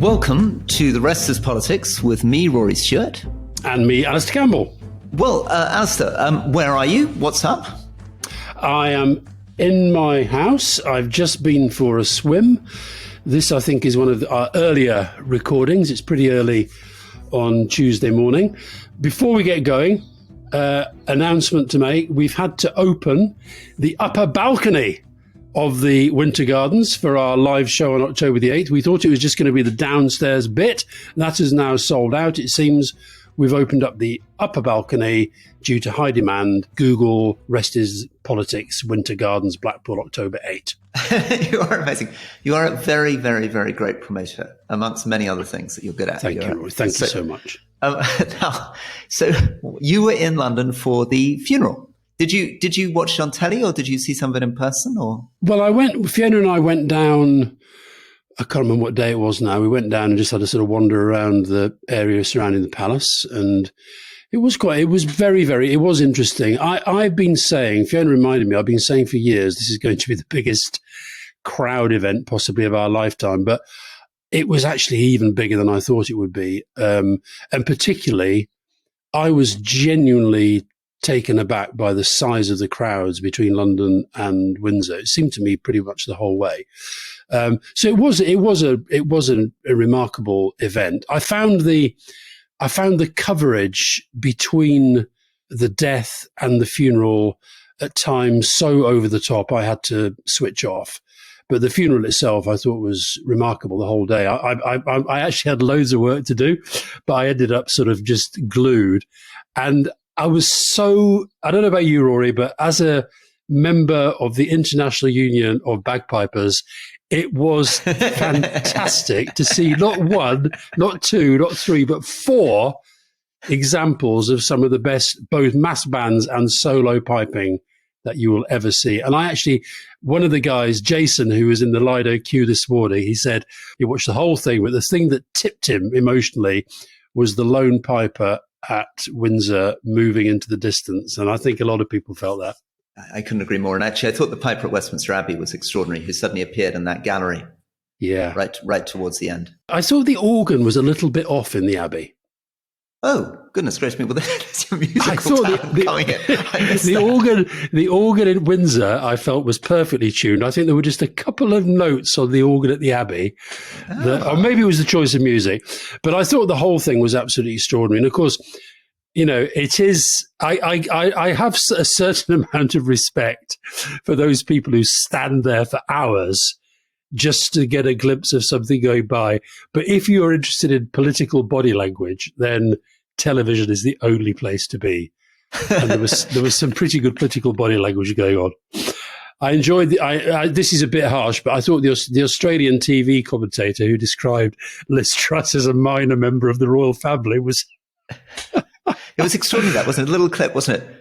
Welcome to the Rest Is Politics with me, Rory Stewart. And me, Alastair Campbell. Well, Alastair, where are you? What's up? I am in my house. I've just been for a swim. This, I think, is one of our earlier recordings. It's pretty early on Tuesday morning. Before we get going, announcement to make. We've had to open the upper balcony of the Winter Gardens for our live show on October the 8th. We thought it was just going to be the downstairs bit. That is now sold out. It seems we've opened up the upper balcony due to high demand. Google Rest Is Politics Winter Gardens, Blackpool, October 8. You are amazing. You are a very, very, very great promoter, amongst many other things that you're good at. Thank you. Thank you so much. Now, so you were in London for the funeral. Did you watch it on telly, or did you see some of it in person? Or Fiona and I went down. I can't remember what day it was now. We went down and just had a sort of wander around the area surrounding the palace, and it was interesting. I've been saying, Fiona reminded me, I've been saying for years, this is going to be the biggest crowd event possibly of our lifetime, but it was actually even bigger than I thought it would be. And particularly, I was genuinely taken aback by the size of the crowds between London and Windsor. It seemed to me pretty much the whole way. So it was a remarkable event. I found the coverage between the death and the funeral at times so over the top, I had to switch off. But the funeral itself, I thought, was remarkable the whole day. I actually had loads of work to do, but I ended up sort of just glued. And I was I don't know about you, Rory, but as a member of the International Union of Bagpipers, it was fantastic to see not one, not two, not three, but four examples of some of the best, both mass bands and solo piping that you will ever see. And one of the guys, Jason, who was in the Lido queue this morning, he said he watched the whole thing, but the thing that tipped him emotionally was the lone piper at Windsor moving into the distance. And I think a lot of people felt that. I couldn't agree more. And actually, I thought the piper at Westminster Abbey was extraordinary, who suddenly appeared in that gallery. Yeah. Right towards the end. I thought the organ was a little bit off in the Abbey. Oh, goodness gracious me. Well, there's your musical talent coming in. The organ in Windsor, I felt, was perfectly tuned. I think there were just a couple of notes on the organ at the Abbey, or maybe it was the choice of music, but I thought the whole thing was absolutely extraordinary. And of course, you know, it is, I have a certain amount of respect for those people who stand there for hours just to get a glimpse of something going by. But if you're interested in political body language, then television is the only place to be. And there was some pretty good political body language going on. I enjoyed this is a bit harsh, but I thought the Australian TV commentator who described Liz Truss as a minor member of the royal family was... It was extraordinary, that wasn't it? A little clip, wasn't it?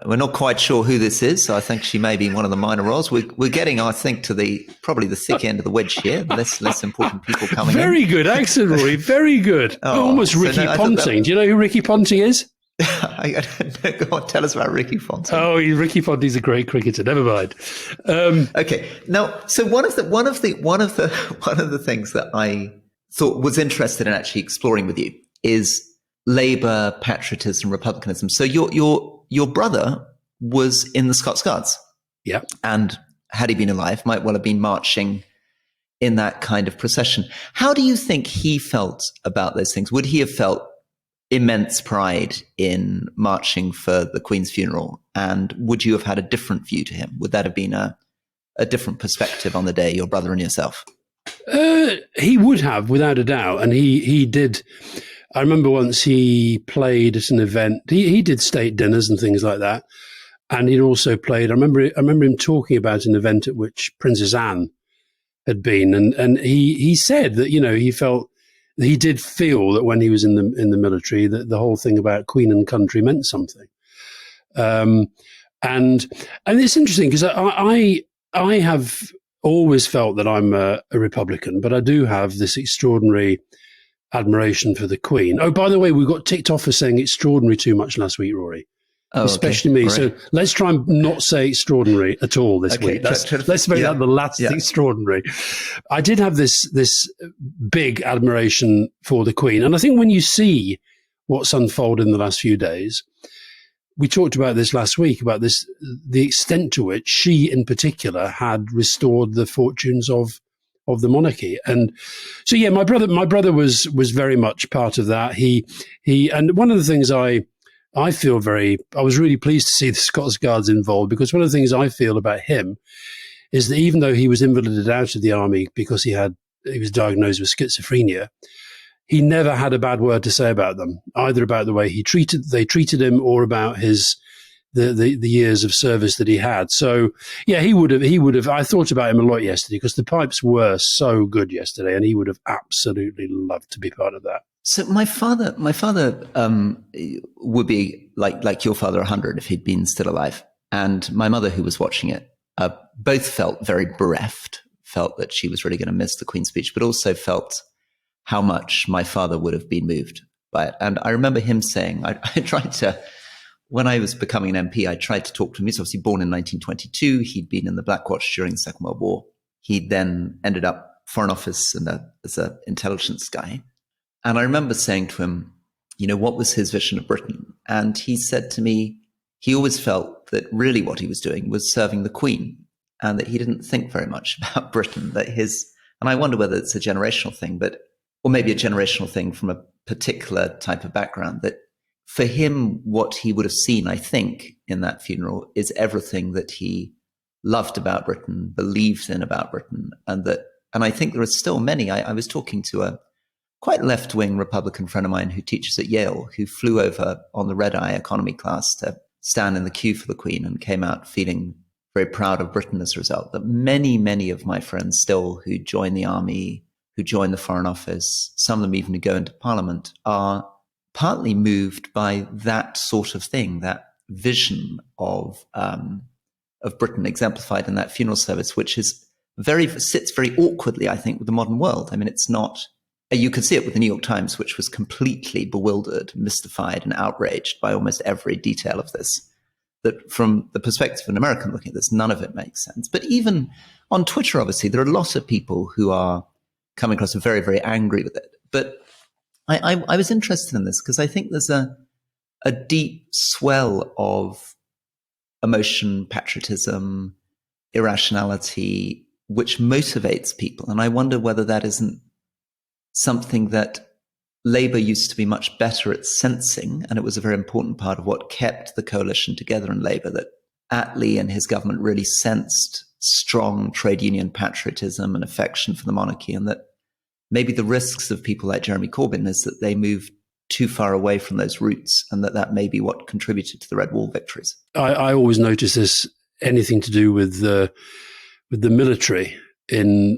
We're not quite sure who this is, so I think she may be one of the minor roles. We're getting, I think, to probably the thick end of the wedge here. Less important people coming in. Very good accent, Rory. Very good. Almost Ricky Ponting. Do you know who Ricky Ponting is? I don't know. Go on, tell us about Ricky Ponting. Oh, Ricky Ponting's a great cricketer. Never mind. Okay. Now, so one of the things that I thought was interested in actually exploring with you is Labour, patriotism, republicanism. So your brother was in the Scots Guards. Yeah. And had he been alive, might well have been marching in that kind of procession. How do you think he felt about those things? Would he have felt immense pride in marching for the Queen's funeral? And would you have had a different view to him? Would that have been a different perspective on the day, your brother and yourself? He would have, without a doubt. And he did. I remember once he played at an event. He did state dinners and things like that. And he'd also played, I remember him talking about an event at which Princess Anne had been. And he said that, you know, he did feel that when he was in the military, that the whole thing about Queen and country meant something. And it's interesting because I have always felt that I'm a Republican, but I do have this extraordinary admiration for the Queen. Oh, by the way, we got ticked off for saying extraordinary too much last week, Rory. Oh, especially okay. me. Right. So let's try and not say extraordinary at all this week. Let's make that the last extraordinary. I did have this big admiration for the Queen. And I think when you see what's unfolded in the last few days, we talked about this last week, about the extent to which she in particular had restored the fortunes of the monarchy. And so, yeah, my brother was very much part of that. He and one of the things I was really pleased to see the Scots Guards involved, because one of the things I feel about him is that even though he was invalided out of the army because he was diagnosed with schizophrenia, he never had a bad word to say about them, either about the way they treated him or about the years of service that he had. So yeah, he would have, I thought about him a lot yesterday because the pipes were so good yesterday, and he would have absolutely loved to be part of that. So my father would be like your father 100 if he'd been still alive. And my mother, who was watching it, both felt very bereft, felt that she was really going to miss the Queen's speech, but also felt how much my father would have been moved by it. And I remember him saying, I tried to, when I was becoming an MP, I tried to talk to him. He's obviously born in 1922. He'd been in the Black Watch during the Second World War. He then ended up Foreign Office as an intelligence guy. And I remember saying to him, what was his vision of Britain? And he said to me, he always felt that really what he was doing was serving the Queen, and that he didn't think very much about Britain. And I wonder whether it's a generational thing, or maybe a generational thing from a particular type of background, that for him, what he would have seen, I think, in that funeral is everything that he loved about Britain, believed in about Britain, and I think there are still many. I was talking to a quite left-wing Republican friend of mine who teaches at Yale, who flew over on the red-eye economy class to stand in the queue for the Queen and came out feeling very proud of Britain as a result. That many, many of my friends still who join the army, who join the Foreign Office, some of them even who go into Parliament, are partly moved by that sort of thing, that vision of Britain exemplified in that funeral service, which sits very awkwardly, I think, with the modern world. I mean, it's not. You could see it with the New York Times, which was completely bewildered, mystified, and outraged by almost every detail of this. That from the perspective of an American looking at this, none of it makes sense. But even on Twitter, obviously, there are a lot of people who are coming across as very, very angry with it. But I was interested in this because I think there's a deep swell of emotion, patriotism, irrationality, which motivates people. And I wonder whether that isn't something that Labour used to be much better at sensing, and it was a very important part of what kept the coalition together in Labour, that Attlee and his government really sensed strong trade union patriotism and affection for the monarchy, and that maybe the risks of people like Jeremy Corbyn is that they move too far away from those roots, and that may be what contributed to the Red Wall victories. I always notice this, anything to do with the military in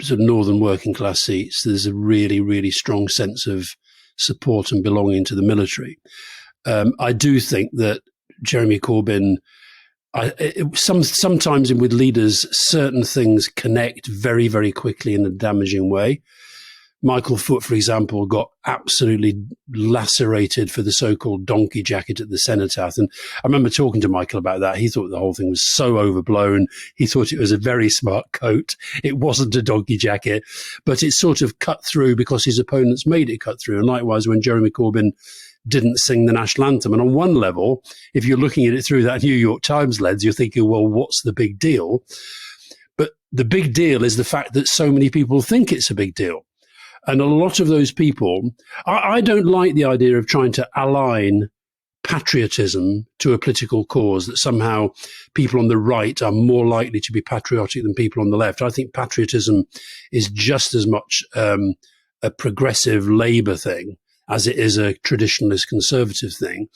sort of northern working class seats. There's a really, really strong sense of support and belonging to the military. I do think that Jeremy Corbyn, sometimes with leaders, certain things connect very, very quickly in a damaging way. Michael Foot, for example, got absolutely lacerated for the so-called donkey jacket at the Cenotaph. And I remember talking to Michael about that. He thought the whole thing was so overblown. He thought it was a very smart coat. It wasn't a donkey jacket, but it sort of cut through because his opponents made it cut through. And likewise, when Jeremy Corbyn didn't sing the national anthem. And on one level, if you're looking at it through that New York Times lens, you're thinking, well, what's the big deal? But the big deal is the fact that so many people think it's a big deal. And a lot of those people, I don't like the idea of trying to align patriotism to a political cause, that somehow people on the right are more likely to be patriotic than people on the left. I think patriotism is just as much a progressive Labour thing as it is a traditionalist conservative thing.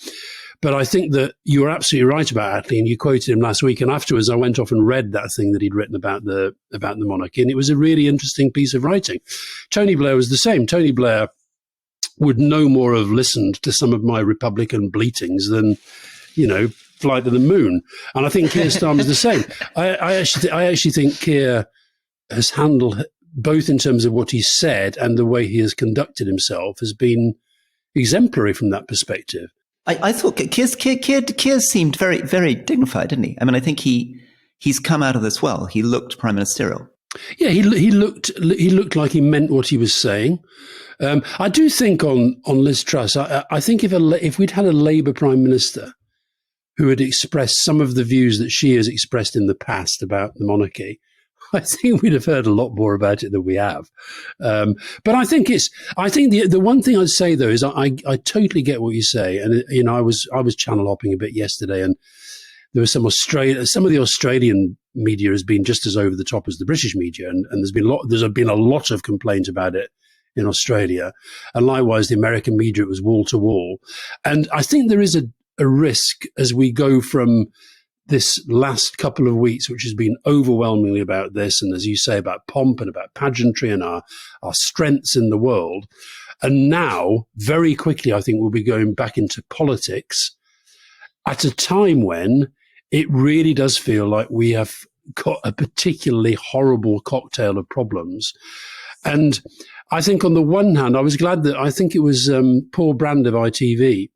But I think that you were absolutely right about Attlee, and you quoted him last week. And afterwards, I went off and read that thing that he'd written about the monarchy, and it was a really interesting piece of writing. Tony Blair was the same. Tony Blair would no more have listened to some of my Republican bleatings than, fly to the moon. And I think Keir Starmer's the same. I actually think Keir has handled, both in terms of what he said and the way he has conducted himself, has been exemplary from that perspective. I thought Keir seemed very, very dignified, didn't he? I mean, I think he's come out of this well. He looked prime ministerial. Yeah, he looked like he meant what he was saying. I do think on Liz Truss, I think if we'd had a Labour Prime Minister who had expressed some of the views that she has expressed in the past about the monarchy, I think we'd have heard a lot more about it than we have. But I think the one thing I'd say though is I totally get what you say, and I was channel hopping a bit yesterday, and there was some of the Australian media has been just as over the top as the British media, and there's been a lot of complaint about it in Australia, and likewise the American media, it was wall to wall, and I think there is a risk as we go from this last couple of weeks, which has been overwhelmingly about this, and as you say, about pomp and about pageantry and our strengths in the world. And now, very quickly, I think we'll be going back into politics at a time when it really does feel like we have got a particularly horrible cocktail of problems. And I think on the one hand, I was glad that I think it was Paul Brand of ITV.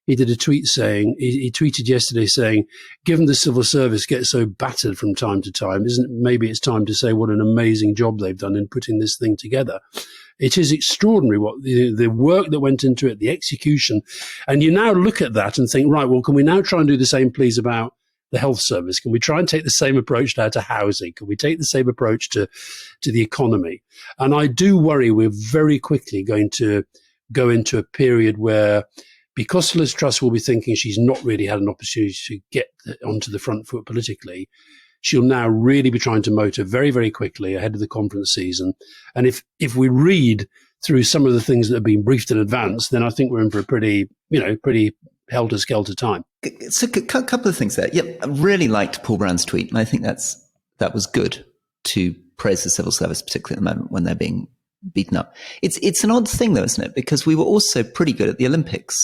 He did a tweet saying, he tweeted yesterday saying, given the civil service gets so battered from time to time, maybe it's time to say what an amazing job they've done in putting this thing together. It is extraordinary what the work that went into it, the execution. And you now look at that and think, right, well, can we now try and do the same, please, about the health service? Can we try and take the same approach now to housing? Can we take the same approach to the economy? And I do worry we're very quickly going to go into a period where, because Liz Truss will be thinking she's not really had an opportunity to get onto the front foot politically, she'll now really be trying to motor very, very quickly ahead of the conference season. And if we read through some of the things that have been briefed in advance, then I think we're in for a pretty helter-skelter time. So a couple of things there. Yeah, I really liked Paul Brand's tweet, and I think that was good to praise the civil service, particularly at the moment when they're being beaten up. It's an odd thing, though, isn't it? Because we were also pretty good at the Olympics.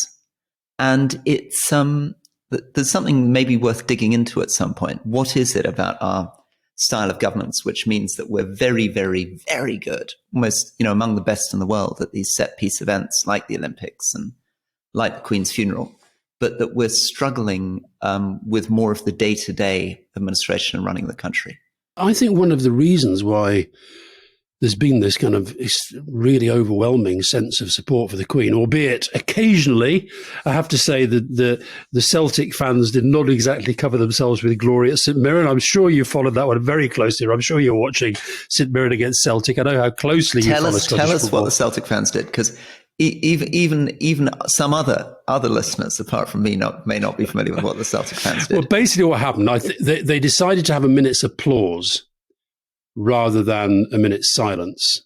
And it's there's something maybe worth digging into at some point. What is it about our style of governance which means that we're very, very, very good, almost among the best in the world at these set piece events like the Olympics and like the Queen's funeral, but that we're struggling with more of the day-to-day administration and running the country? I think one of the reasons why there's been this kind of really overwhelming sense of support for the Queen, albeit occasionally, I have to say that the Celtic fans did not exactly cover themselves with glory at St Mirren. I'm sure you followed that one very closely. I'm sure you're watching St Mirren against Celtic. I know how closely you follow Scottish football. Tell us what the Celtic fans did, because even some other listeners, apart from me, may not be familiar with what the Celtic fans did. Well, basically what happened, they decided to have a minute's applause rather than a minute's silence.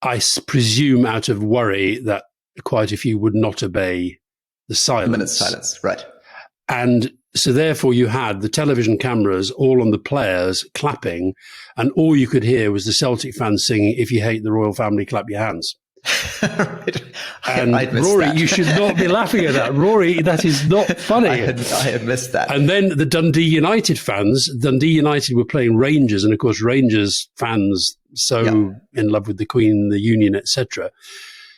I presume out of worry that quite a few would not obey the silence. A minute's silence, right. And so therefore you had the television cameras all on the players clapping, and all you could hear was the Celtic fans singing, "If you hate the royal family, clap your hands." Right. And Rory, you should not be laughing at that. Rory, that is not funny. I had missed that. And then the Dundee United were playing Rangers, and of course Rangers fans in love with the Queen, the Union, etc.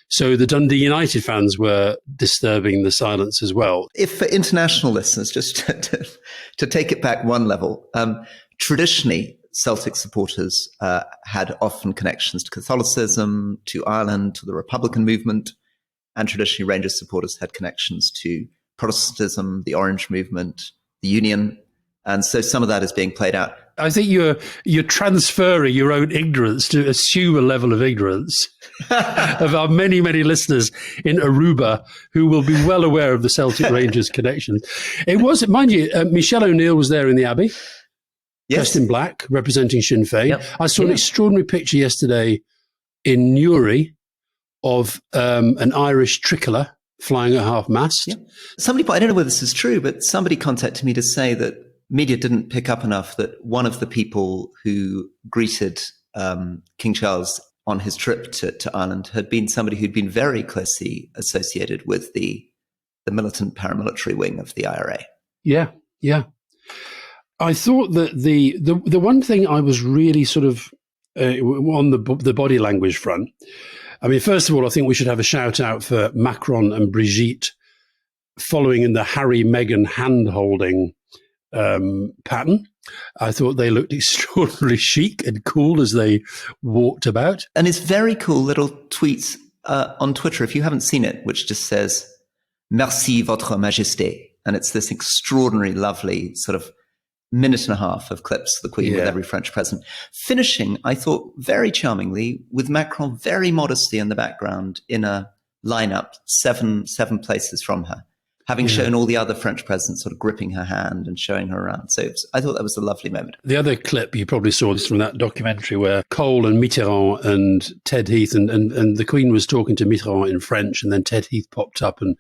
So the Dundee United fans were disturbing the silence as well. If for international listeners, just to take it back one level, traditionally Celtic supporters had often connections to Catholicism, to Ireland, to the Republican movement, and traditionally Rangers supporters had connections to Protestantism, the Orange movement, the Union, and so some of that is being played out. I think you're transferring your own ignorance to assume a level of ignorance of our many, many listeners in Aruba who will be well aware of the Celtic Rangers connection. It was, mind you, Michelle O'Neill was there in the Abbey. Yes. Dressed in black, representing Sinn Féin. Yep. I saw an extraordinary picture yesterday in Newry of an Irish tricolour flying at half-mast. Yep. Somebody, I don't know whether this is true, but somebody contacted me to say that media didn't pick up enough that one of the people who greeted King Charles on his trip to Ireland had been somebody who'd been very closely associated with the militant paramilitary wing of the IRA. Yeah, yeah. I thought that the one thing I was really sort of on the body language front, I mean, first of all, I think we should have a shout out for Macron and Brigitte following in the Harry Meghan hand-holding pattern. I thought they looked extraordinarily chic and cool as they walked about. And it's very cool little tweets on Twitter, if you haven't seen it, which just says, "Merci, Votre Majesté." And it's this extraordinary, lovely sort of minute and a half of clips of the Queen with every French president. Finishing, I thought, very charmingly, with Macron very modestly in the background in a lineup, seven places from her, having shown all the other French presidents sort of gripping her hand and showing her around. So I thought that was a lovely moment. The other clip you probably saw is from that documentary where Kohl and Mitterrand and Ted Heath and the Queen was talking to Mitterrand in French, and then Ted Heath popped up and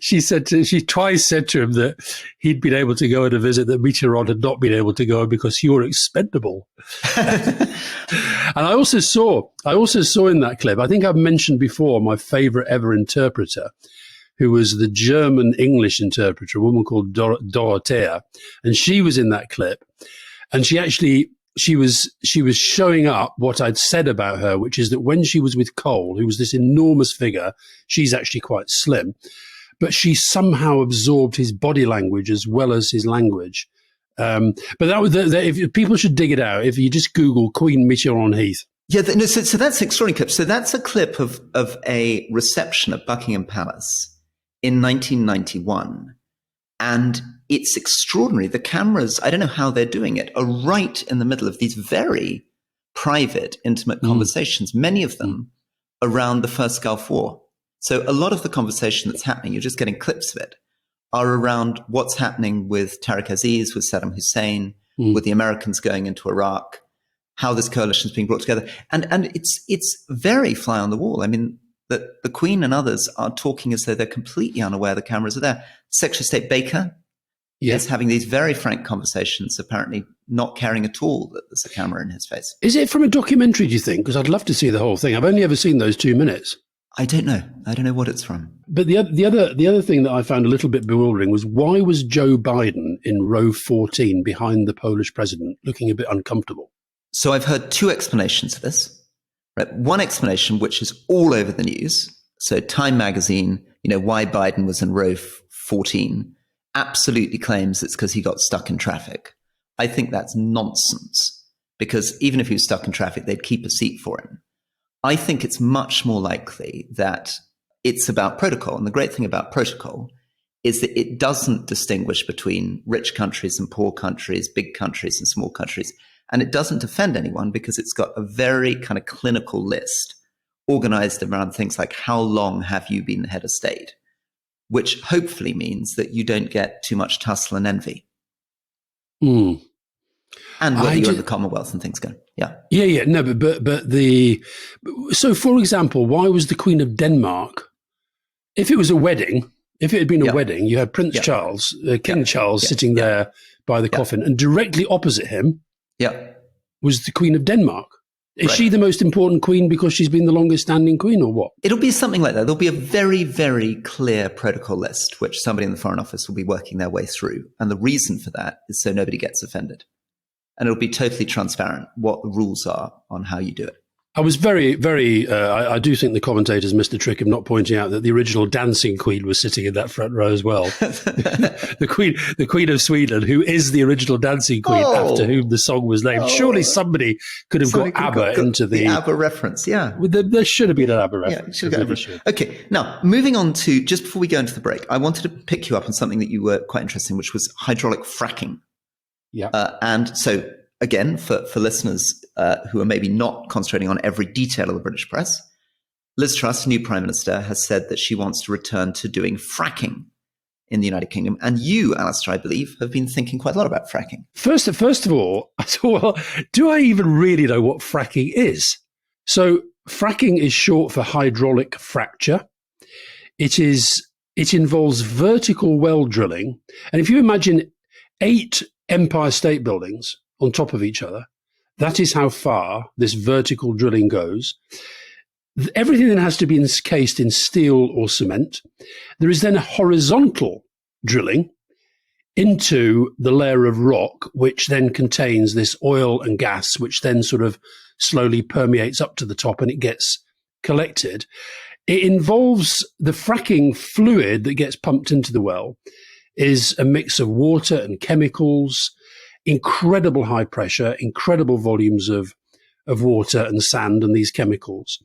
she twice said to him that he'd been able to go on a visit that Mitterrand had not been able to go on because you were expendable. And I also saw in that clip, I think I've mentioned before, my favorite ever interpreter, who was the German-English interpreter, a woman called Dorothea. And she was in that clip. And she was showing up what I'd said about her, which is that when she was with Kohl, who was this enormous figure, she's actually quite slim, but she somehow absorbed his body language as well as his language. But that was if people should dig it out, if you just Google Queen Mitterrand Heath. Yeah, so that's an extraordinary clip. So that's a clip of a reception at Buckingham Palace in 1991. And it's extraordinary. The cameras, I don't know how they're doing it, are right in the middle of these very private, intimate conversations, many of them around the first Gulf War. So a lot of the conversation that's happening, you're just getting clips of it, are around what's happening with Tariq Aziz, with Saddam Hussein, with the Americans going into Iraq, how this coalition is being brought together. And it's very fly on the wall. I mean, the Queen and others are talking as though they're completely unaware the cameras are there. Secretary of State Baker is having these very frank conversations, apparently not caring at all that there's a camera in his face. Is it from a documentary, do you think? Because I'd love to see the whole thing. I've only ever seen those 2 minutes. I don't know. I don't know what it's from. But the other thing that I found a little bit bewildering was, why was Joe Biden in row 14 behind the Polish president, looking a bit uncomfortable? So I've heard two explanations of this. Right? One explanation, which is all over the news. So Time magazine, why Biden was in row 14, absolutely claims it's because he got stuck in traffic. I think that's nonsense, because even if he was stuck in traffic, they'd keep a seat for him. I think it's much more likely that it's about protocol. And the great thing about protocol is that it doesn't distinguish between rich countries and poor countries, big countries and small countries. And it doesn't offend anyone, because it's got a very kind of clinical list organized around things like, how long have you been the head of state? Which hopefully means that you don't get too much tussle and envy. And whether you're in the Commonwealth and things go. Yeah. No, so for example, why was the Queen of Denmark, if it was a wedding, if it had been a wedding, you had Prince Charles, King Charles sitting there by the coffin, and directly opposite him was the Queen of Denmark. Is she the most important queen because she's been the longest standing queen, or what? It'll be something like that. There'll be a very, very clear protocol list, which somebody in the Foreign Office will be working their way through. And the reason for that is so nobody gets offended. And it'll be totally transparent what the rules are on how you do it. I was very, very, I do think the commentators missed the trick of not pointing out that the original dancing queen was sitting in that front row as well. the Queen of Sweden, who is the original dancing queen, after whom the song was named. Surely somebody could have got ABBA into the ABBA reference, There should have been an ABBA reference. Okay, now, moving on to, just before we go into the break, I wanted to pick you up on something that you were quite interested in, which was hydraulic fracking. And so, again, for listeners who are maybe not concentrating on every detail of the British press, Liz Truss, new Prime Minister, has said that she wants to return to doing fracking in the United Kingdom. And you, Alastair, I believe, have been thinking quite a lot about fracking. First of all, I thought, well, do I even really know what fracking is? So fracking is short for hydraulic fracture. It involves vertical well drilling. And if you imagine 8 Empire State Buildings on top of each other, that is how far this vertical drilling goes. Everything then has to be encased in steel or cement. There is then a horizontal drilling into the layer of rock, which then contains this oil and gas, which then sort of slowly permeates up to the top and it gets collected. It involves the fracking fluid that gets pumped into the well is a mix of water and chemicals, incredible high pressure, incredible volumes of water and sand and these chemicals.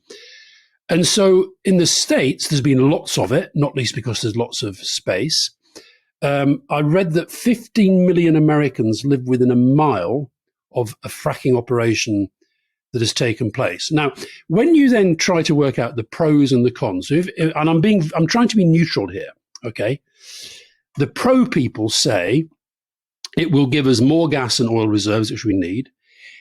And so in the States, there's been lots of it, not least because there's lots of space. I read that 15 million Americans live within a mile of a fracking operation that has taken place. Now, when you then try to work out the pros and the cons, and I'm trying to be neutral here, okay? The pro people say it will give us more gas and oil reserves, which we need.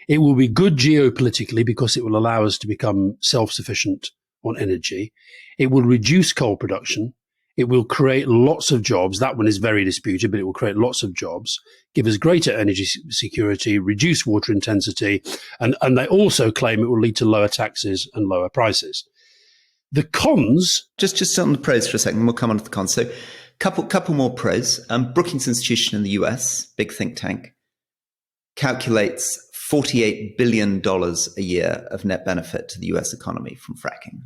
It will be good geopolitically because it will allow us to become self-sufficient on energy. It will reduce coal production. It will create lots of jobs. That one is very disputed, but it will create lots of jobs, give us greater energy security, reduce water intensity, and they also claim it will lead to lower taxes and lower prices. The cons... Just on the pros for a second, we'll come on to the cons. So couple more pros. Brookings Institution in the US, big think tank, calculates $48 billion a year of net benefit to the US economy from fracking.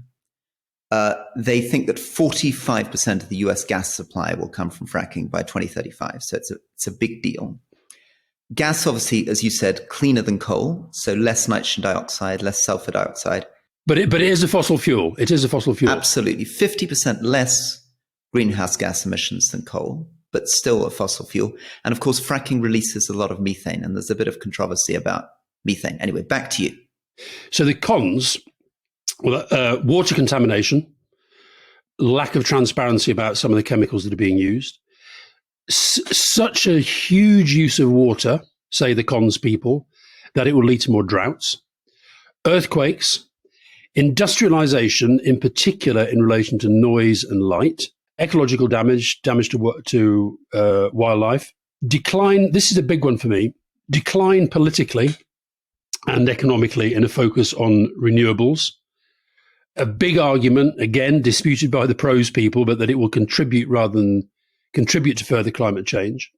They think that 45% of the US gas supply will come from fracking by 2035. So it's a big deal. Gas, obviously, as you said, cleaner than coal. So less nitrogen dioxide, less sulfur dioxide. But it is a fossil fuel. It is a fossil fuel. Absolutely. 50% less greenhouse gas emissions than coal, but still a fossil fuel. And of course, fracking releases a lot of methane, and there's a bit of controversy about methane. Anyway, back to you. So the cons, water contamination, lack of transparency about some of the chemicals that are being used, such a huge use of water, say the cons people, that it will lead to more droughts, earthquakes, industrialization, in particular in relation to noise and light, ecological damage to wildlife, decline, this is a big one for me, decline politically and economically in a focus on renewables. A big argument, again, disputed by the pros people, but that it will contribute rather than contribute to further climate change.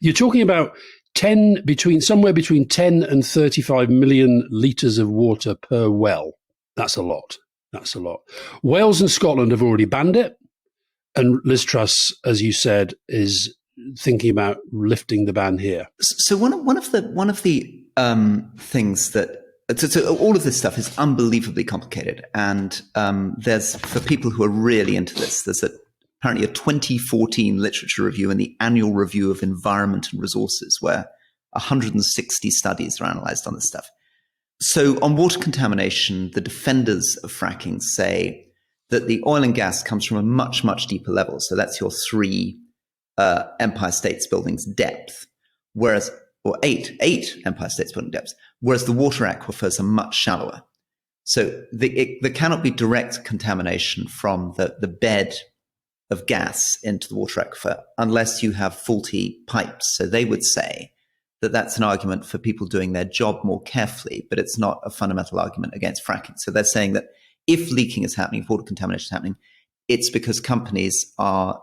You're talking about somewhere between 10 and 35 million litres of water per well. That's a lot. That's a lot. Wales and Scotland have already banned it. And Liz Truss, as you said, is thinking about lifting the ban here. So one of the things that so all of this stuff is unbelievably complicated, and there's, for people who are really into this, there's apparently a 2014 literature review in the Annual Review of Environment and Resources, where 160 studies are analysed on this stuff. So on water contamination, the defenders of fracking say that the oil and gas comes from a much, much deeper level. So that's your 3 Empire States buildings depth, or eight Empire States building depths, whereas the water aquifers are much shallower. So there cannot be direct contamination from the bed of gas into the water aquifer unless you have faulty pipes. So they would say that that's an argument for people doing their job more carefully, but it's not a fundamental argument against fracking. So they're saying that if leaking is happening, if water contamination is happening, it's because companies are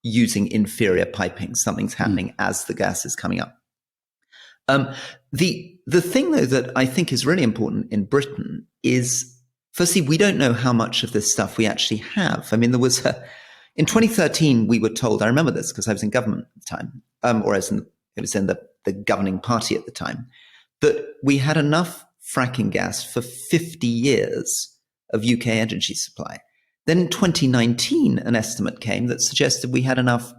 using inferior piping. Something's happening as the gas is coming up. The thing, though, that I think is really important in Britain is, firstly, we don't know how much of this stuff we actually have. I mean, there was in 2013, we were told, I remember this because I was in government at the time, or it was in the governing party at the time, that we had enough fracking gas for 50 years of UK energy supply. Then in 2019, an estimate came that suggested we had enough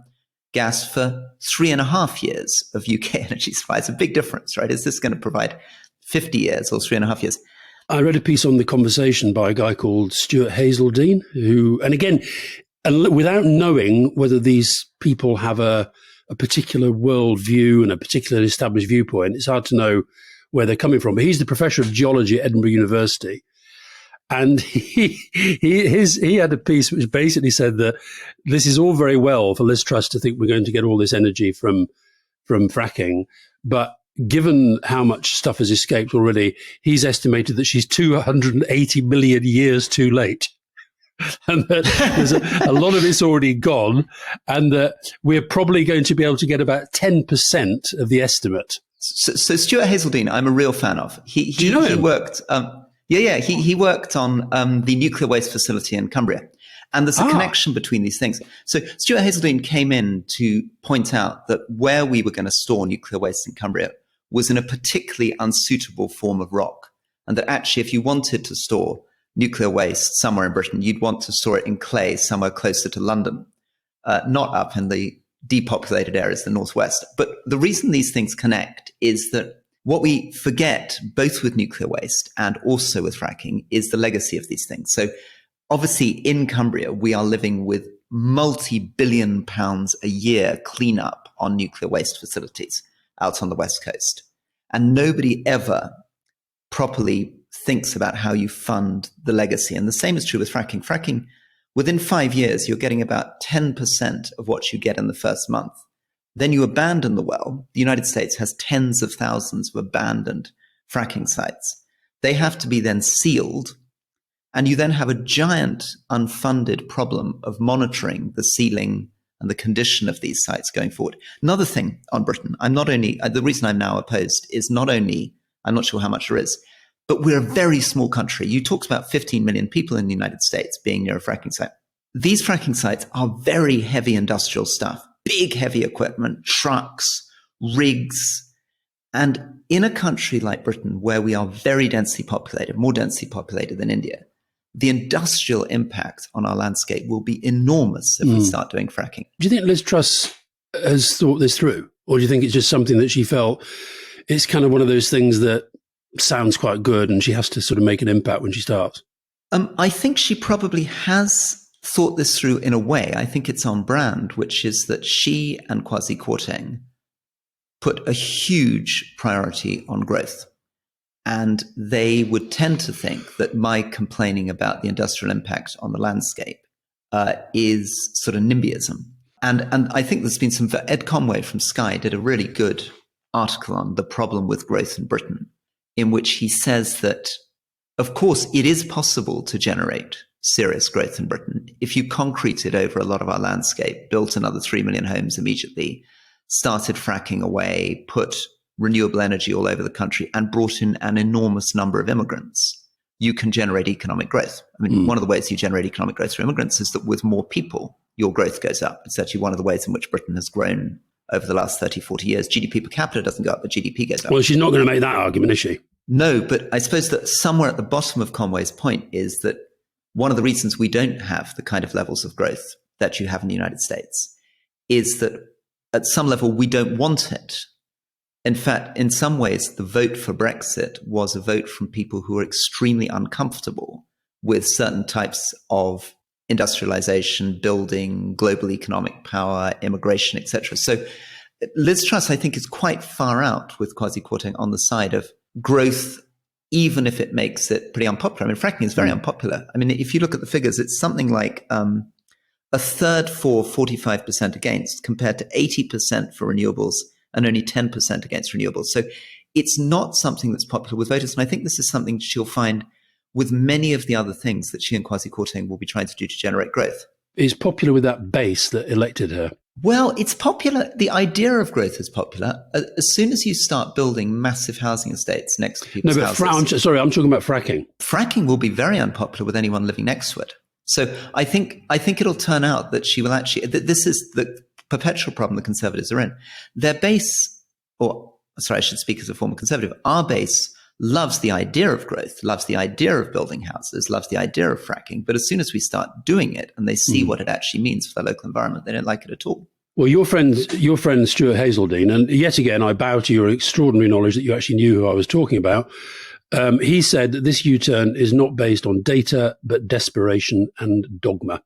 gas for 3.5 years of UK energy supply. It's a big difference, right? Is this going to provide 50 years or 3.5 years? I read a piece on The Conversation by a guy called Stuart Hazeldine, who, and again, without knowing whether these people have a particular worldview and a particular established viewpoint, it's hard to know where they're coming from. But he's the professor of geology at Edinburgh University. And he had a piece which basically said that this is all very well for Liz Truss to think we're going to get all this energy from fracking, but given how much stuff has escaped already, he's estimated that she's 280 million years too late. And that there's a lot of it's already gone, and that we're probably going to be able to get about 10% of the estimate. So Stuart Hazeldine, I'm a real fan of. Do you know him? He worked... Yeah. He worked on the nuclear waste facility in Cumbria. And there's a connection between these things. So Stuart Hazeldine came in to point out that where we were going to store nuclear waste in Cumbria was in a particularly unsuitable form of rock. And that actually, if you wanted to store nuclear waste somewhere in Britain, you'd want to store it in clay somewhere closer to London, not up in the depopulated areas, the northwest. But the reason these things connect is that what we forget, both with nuclear waste and also with fracking, is the legacy of these things. So obviously, in Cumbria, we are living with multi-billion pounds a year cleanup on nuclear waste facilities out on the West Coast. And nobody ever properly thinks about how you fund the legacy. And the same is true with fracking. Fracking, within 5 years, you're getting about 10% of what you get in the first month. Then you abandon the well. The United States has tens of thousands of abandoned fracking sites. They have to be then sealed. And you then have a giant unfunded problem of monitoring the sealing and the condition of these sites going forward. Another thing on Britain, the reason I'm now opposed is not only, I'm not sure how much there is, but we're a very small country. You talked about 15 million people in the United States being near a fracking site. These fracking sites are very heavy industrial stuff, big heavy equipment, trucks, rigs. And in a country like Britain, where we are very densely populated, more densely populated than India, the industrial impact on our landscape will be enormous if we start doing fracking. Do you think Liz Truss has thought this through? Or do you think it's just something that she felt it's kind of one of those things that sounds quite good and she has to sort of make an impact when she starts? I think she probably has thought this through in a way. I think it's on brand, which is that she and Kwasi Kwarteng put a huge priority on growth. And they would tend to think that my complaining about the industrial impact on the landscape is sort of NIMBYism. And I think there's been some, Ed Conway from Sky did a really good article on the problem with growth in Britain, in which he says that, of course, it is possible to generate serious growth in Britain if you concrete it over a lot of our landscape, built another 3 million homes immediately, started fracking away, put renewable energy all over the country, and brought in an enormous number of immigrants. You can generate economic growth. I mean, one of the ways you generate economic growth for immigrants is that with more people, your growth goes up. It's actually one of the ways in which Britain has grown over the last 30, 40 years. GDP per capita doesn't go up, but GDP goes up. Well, she's not going to make that argument, is she? No, but I suppose that somewhere at the bottom of Conway's point is that one of the reasons we don't have the kind of levels of growth that you have in the United States is that at some level we don't want it. In fact, in some ways, the vote for Brexit was a vote from people who are extremely uncomfortable with certain types of industrialization, building, global economic power, immigration, etc. So Liz Truss, I think, is quite far out with Kwasi Kwarteng on the side of growth, even if it makes it pretty unpopular. I mean, fracking is very unpopular. I mean, if you look at the figures, it's something like a third for, 45% against, compared to 80% for renewables and only 10% against renewables. So it's not something that's popular with voters. And I think this is something she'll find with many of the other things that she and Kwasi Kwarteng will be trying to do to generate growth. Is popular with that base that elected her? Well, it's popular. The idea of growth is popular. As soon as you start building massive housing estates next to people's houses. I'm talking about fracking. Fracking will be very unpopular with anyone living next to it. So I think it'll turn out that she will actually, this is the perpetual problem the Conservatives are in. Their base, I should speak as a former Conservative, our base loves the idea of growth, loves the idea of building houses, loves the idea of fracking. But as soon as we start doing it and they see what it actually means for their local environment, they don't like it at all. Well, your friend Stuart Hazeldine, and yet again, I bow to your extraordinary knowledge that you actually knew who I was talking about. He said that this U-turn is not based on data, but desperation and dogma.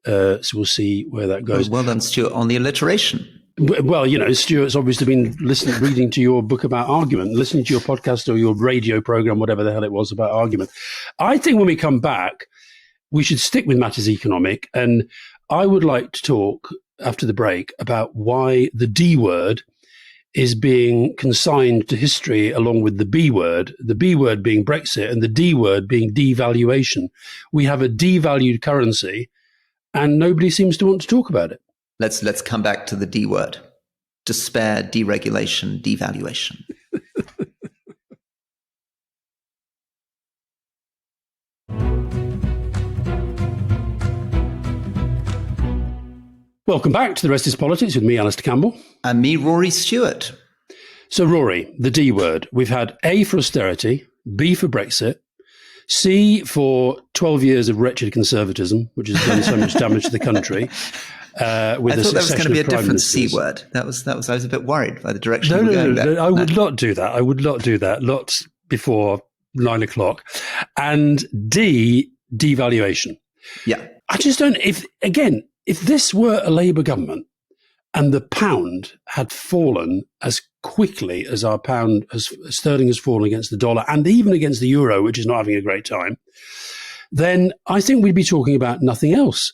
So we'll see where that goes. Well done, Stuart, on the alliteration. Well, Stuart's obviously been reading to your book about argument, listening to your podcast or your radio program, whatever the hell it was about argument. I think when we come back, we should stick with matters economic. And I would like to talk after the break about why the D word is being consigned to history along with the B word being Brexit and the D word being devaluation. We have a devalued currency and nobody seems to want to talk about it. Let's come back to the D word. Despair, deregulation, devaluation. Welcome back to the Rest Is Politics with me, Alastair Campbell. And me, Rory Stewart. So, Rory, the D word. We've had A for austerity, B for Brexit, C for 12 years of wretched conservatisrism, which has done so much damage to the country. With I thought that was going to be a different C word. That was. I was a bit worried by the direction we were going there. No, I would not do that. I would not do that. Not before 9 o'clock. And D, devaluation. Yeah. I just don't, if this were a Labour government and the pound had fallen as quickly as our pound, as sterling has fallen against the dollar and even against the euro, which is not having a great time, then I think we'd be talking about nothing else.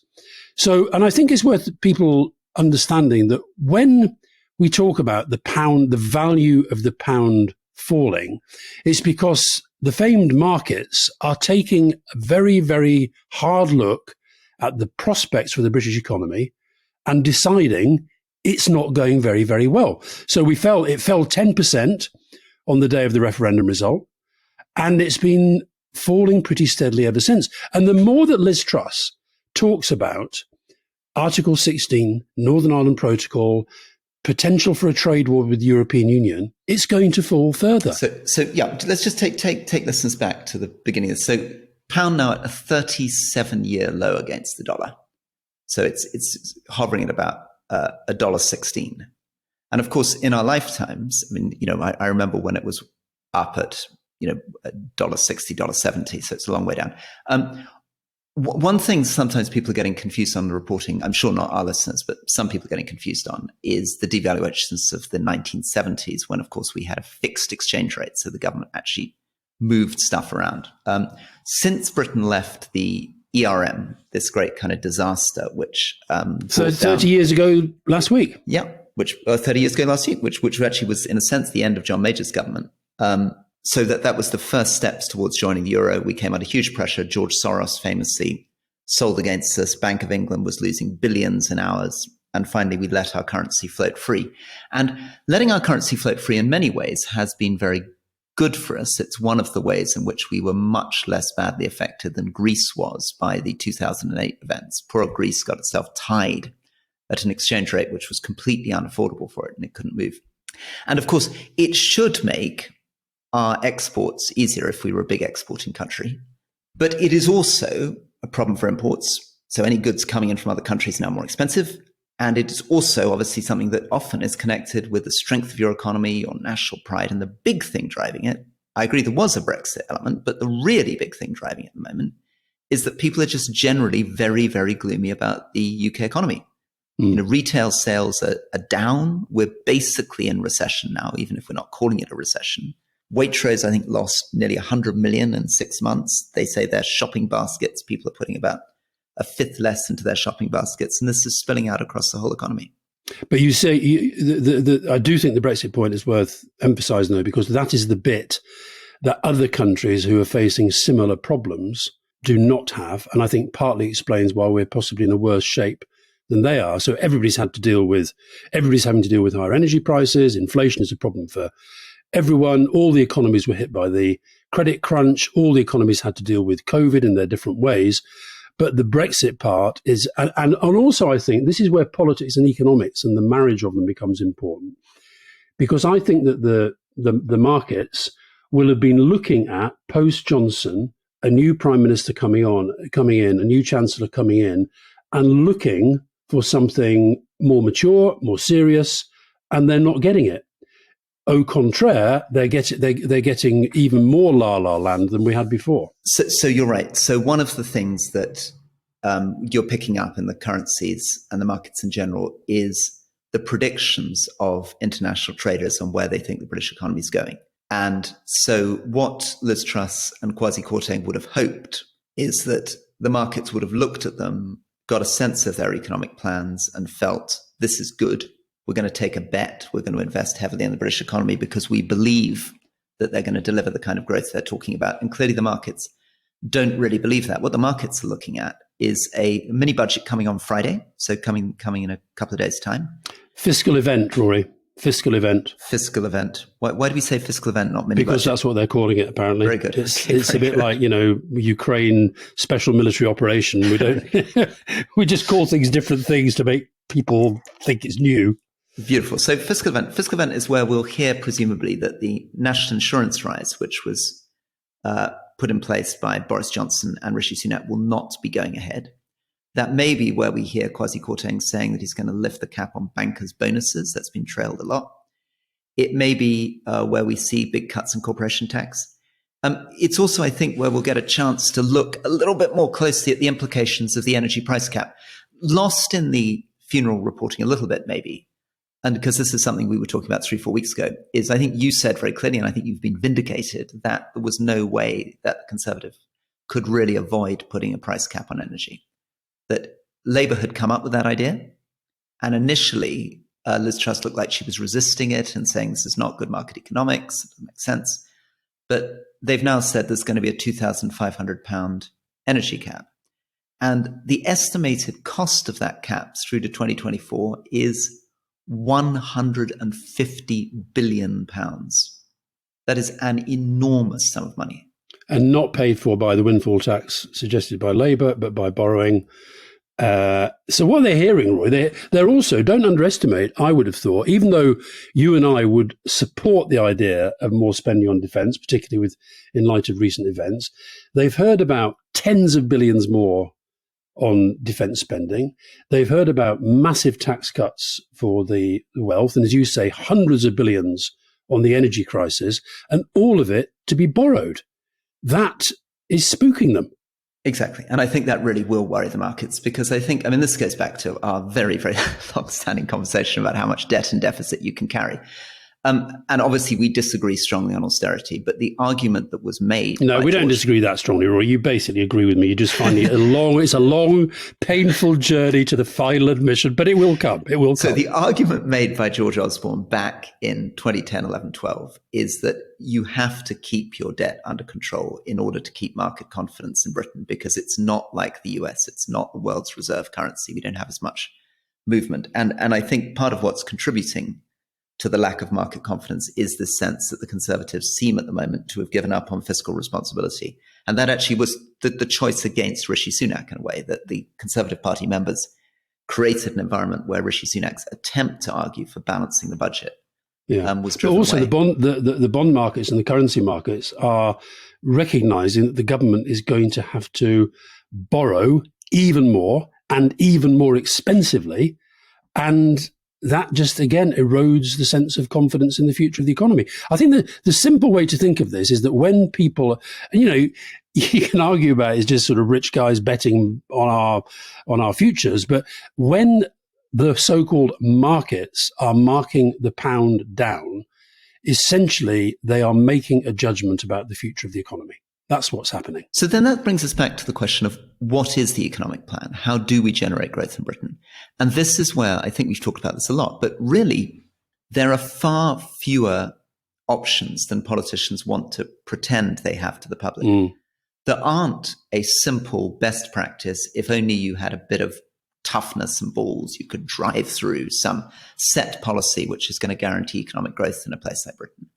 So, and I think it's worth people understanding that when we talk about the pound, the value of the pound falling, it's because the famed markets are taking a very, very hard look at the prospects for the British economy and deciding it's not going very, very well. So it fell 10% on the day of the referendum result, and it's been falling pretty steadily ever since. And the more that Liz Truss talks about Article 16, Northern Ireland Protocol, potential for a trade war with the European Union, it's going to fall further. So yeah, let's just take lessons back to the beginning of this. So pound now at a 37-year low against the dollar. So it's hovering at about $1.16. And of course, in our lifetimes, I mean, I remember when it was up at, $1.60, $1.70. So it's a long way down. One thing sometimes people are getting confused on the reporting, I'm sure not our listeners, but some people are getting confused on, is the devaluations of the 1970s, when, of course, we had a fixed exchange rate. So the government actually moved stuff around. Since Britain left the ERM, this great kind of disaster, which... So 30 years ago last week. Yeah, 30 years ago last week, which actually was, in a sense, the end of John Major's government. So that was the first steps towards joining the euro. We came under huge pressure. George Soros famously sold against us. Bank of England was losing billions in hours. And finally, we let our currency float free. And letting our currency float free in many ways has been very good for us. It's one of the ways in which we were much less badly affected than Greece was by the 2008 events. Poor old Greece got itself tied at an exchange rate which was completely unaffordable for it, and it couldn't move. And of course, it should make our exports easier if we were a big exporting country. But it is also a problem for imports. So any goods coming in from other countries are now more expensive. And it is also obviously something that often is connected with the strength of your economy, your national pride. And the big thing driving it, I agree there was a Brexit element, but the really big thing driving it at the moment is that people are just generally very, very gloomy about the UK economy. Retail sales are down. We're basically in recession now, even if we're not calling it a recession. Waitrose, I think, lost nearly 100 million in 6 months. They say their shopping baskets, people are putting about a fifth less into their shopping baskets, and this is spilling out across the whole economy. But you say, I do think the Brexit point is worth emphasising, though, because that is the bit that other countries who are facing similar problems do not have, and I think partly explains why we're possibly in a worse shape than they are. So everybody's having to deal with higher energy prices. Inflation is a problem for everyone. All the economies were hit by the credit crunch. All the economies had to deal with COVID in their different ways. But the Brexit part is, and also I think this is where politics and economics and the marriage of them becomes important, because I think that the markets will have been looking at post Johnson, a new prime minister coming in, a new chancellor coming in, and looking for something more mature, more serious, and they're not getting it. Au contraire, they're getting even more la-la land than we had before. So you're right. So one of the things that you're picking up in the currencies and the markets in general is the predictions of international traders on where they think the British economy is going. And so what Liz Truss and Kwasi Kwarteng would have hoped is that the markets would have looked at them, got a sense of their economic plans and felt this is good. We're going to take a bet. We're going to invest heavily in the British economy because we believe that they're going to deliver the kind of growth they're talking about. And clearly the markets don't really believe that. What the markets are looking at is a mini budget coming on Friday. So coming in a couple of days' time. Fiscal event, Rory. Fiscal event. Fiscal event. Why do we say fiscal event, not mini budget? Because that's what they're calling it, apparently. Very good. It's a bit like, Ukraine special military operation. We don't, we just call things different things to make people think it's new. Beautiful. So fiscal event is where we'll hear presumably that the national insurance rise, which was put in place by Boris Johnson and Rishi Sunak, will not be going ahead. That may be where we hear Kwasi Kwarteng saying that he's going to lift the cap on bankers' bonuses. That's been trailed a lot. It may be where we see big cuts in corporation tax. It's also, I think, where we'll get a chance to look a little bit more closely at the implications of the energy price cap. Lost in the funeral reporting a little bit, maybe, and because this is something we were talking about 3-4 weeks ago, is I think you said very clearly, and I think you've been vindicated, that there was no way that the Conservative could really avoid putting a price cap on energy. That Labour had come up with that idea, and initially Liz Truss looked like she was resisting it and saying this is not good market economics, it doesn't make sense. But they've now said there's going to be a £2,500 energy cap. And the estimated cost of that cap through to 2024 is £150 billion. That is an enormous sum of money. And not paid for by the windfall tax suggested by Labour, but by borrowing. So what they're hearing, Roy, they're also, don't underestimate, I would have thought, even though you and I would support the idea of more spending on defence, particularly in light of recent events, they've heard about tens of billions more on defence spending. They've heard about massive tax cuts for the wealth, and as you say, hundreds of billions on the energy crisis, and all of it to be borrowed. That is spooking them. Exactly. And I think that really will worry the markets, because I think, this goes back to our very, very long-standing conversation about how much debt and deficit you can carry. And obviously we disagree strongly on austerity, but the argument that was made... No, we don't disagree that strongly, Roy. You basically agree with me. You just find it it's a long, painful journey to the final admission, but it will come. It will come. So the argument made by George Osborne back in 2010, 11, 12 is that you have to keep your debt under control in order to keep market confidence in Britain, because it's not like the US. It's not the world's reserve currency. We don't have as much movement. And I think part of what's contributing to the lack of market confidence is the sense that the Conservatives seem at the moment to have given up on fiscal responsibility. And that actually was the choice against Rishi Sunak, in a way, that the Conservative Party members created an environment where Rishi Sunak's attempt to argue for balancing the budget was driven away. The bond markets and the currency markets are recognising that the government is going to have to borrow even more and even more expensively, and that just, again, erodes the sense of confidence in the future of the economy. I think the simple way to think of this is that when people, you can argue about it as just sort of rich guys betting on our futures, but when the so-called markets are marking the pound down, essentially they are making a judgment about the future of the economy. That's what's happening. So then that brings us back to the question of what is the economic plan? How do we generate growth in Britain? And this is where I think we've talked about this a lot, but really there are far fewer options than politicians want to pretend they have to the public. There aren't a simple best practice. If only you had a bit of toughness and balls, you could drive through some set policy which is going to guarantee economic growth in a place like Britain.